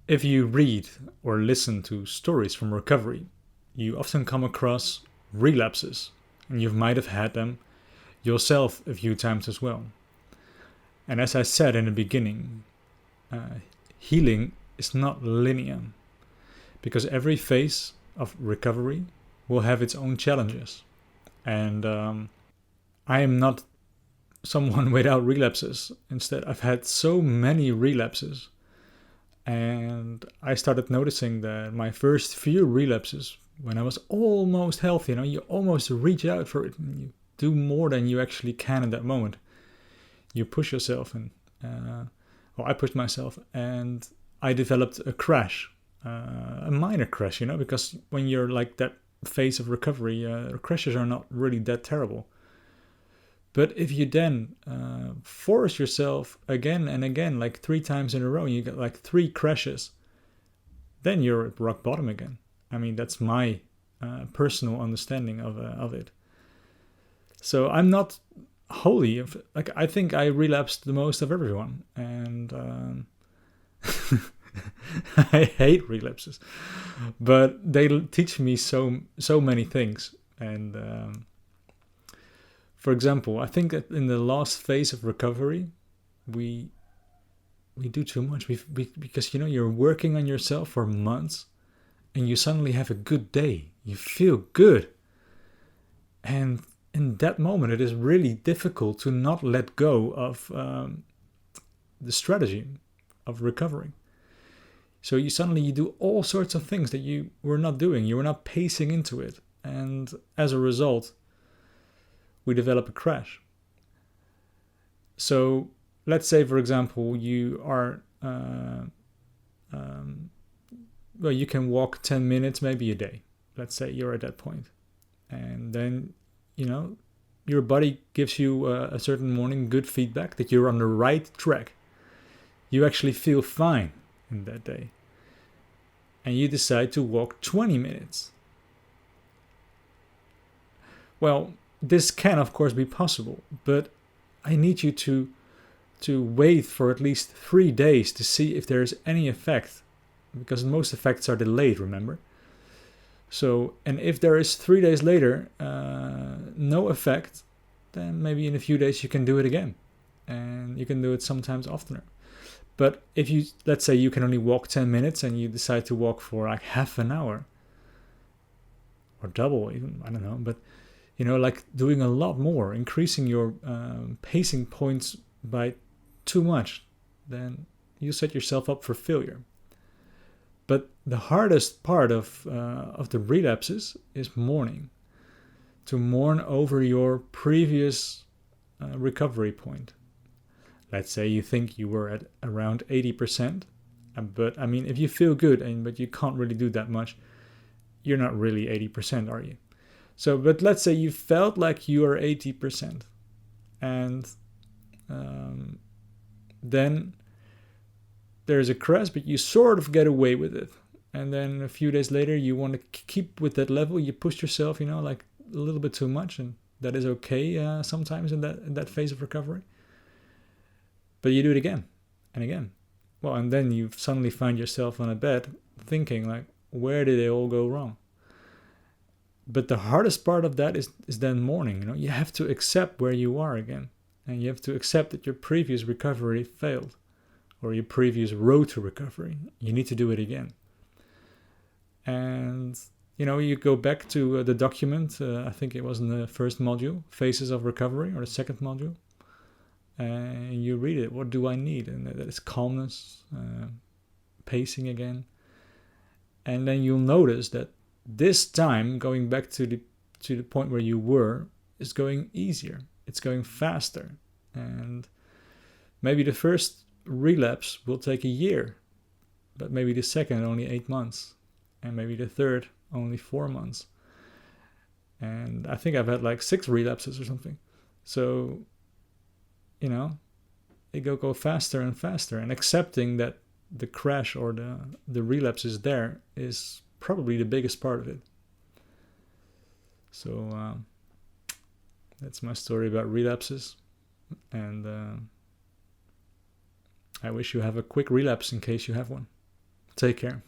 If you read or listen to stories from recovery, you often come across relapses, and you might have had them yourself a few times as well. And as I said in the beginning, healing is not linear, because every phase of recovery will have its own challenges. And I am not someone without relapses. Instead, I've had so many relapses. And I started noticing that my first few relapses, when I was almost healthy, you almost reach out for it and you do more than you actually can in that moment. You push yourself, and I pushed myself, and I developed a crash, a minor crash, because when you're like that phase of recovery, crashes are not really that terrible. But if you then force yourself again and again, like 3 times in a row, and you get like 3 crashes, then you're at rock bottom again. I mean, that's my personal understanding of it. So I'm not holy. Like, I think I relapsed the most of everyone, and I hate relapses, but they teach me so many things. And for example, I think that in the last phase of recovery, we do too much. Because you're working on yourself for months, and you suddenly have a good day. You feel good, and in that moment, it is really difficult to not let go of the strategy of recovering. So you do all sorts of things that you were not doing. You were not pacing into it, and as a result, we develop a crash. So let's say, for example, you are you can walk 10 minutes maybe a day. Let's say you're at that point, and then your body gives you a certain morning good feedback that you're on the right track. You actually feel fine in that day, and you decide to walk 20 minutes. Well, this can of course be possible, but I need you to wait for at least 3 days to see if there is any effect, because most effects are delayed, remember? So, and if there is 3 days later no effect, then maybe in a few days you can do it again, and you can do it sometimes oftener. But if you, let's say you can only walk 10 minutes and you decide to walk for like half an hour or double even, I don't know, but like doing a lot more, increasing your pacing points by too much, then you set yourself up for failure. But the hardest part of the relapses is mourning. To mourn over your previous recovery point. Let's say you think you were at around 80%, but I mean, if you feel good but you can't really do that much, you're not really 80%, are you? So, but let's say you felt like you are 80%, and then there's a crash, but you sort of get away with it. And then a few days later, you want to keep with that level. You push yourself, like a little bit too much, and that is okay sometimes in that phase of recovery. But you do it again and again. Well, and then you suddenly find yourself on a bed thinking like, where did it all go wrong? But the hardest part of that is then mourning. You have to accept where you are again, and you have to accept that your previous recovery failed, or your previous road to recovery. You need to do it again. And you go back to the document. I think it was in the first module, Phases of Recovery, or the second module, and you read it. What do I need? And that is calmness, pacing again, and then you'll notice that this time, going back to the point where you were, is going easier. It's going faster. And maybe the first relapse will take a year, but maybe the second only 8 months, and maybe the third only 4 months. And I think I've had like 6 relapses or something. So, it go faster and faster. And accepting that the crash or the relapse is there is probably the biggest part of it. So that's my story about relapses, and I wish you have a quick relapse in case you have one. Take care.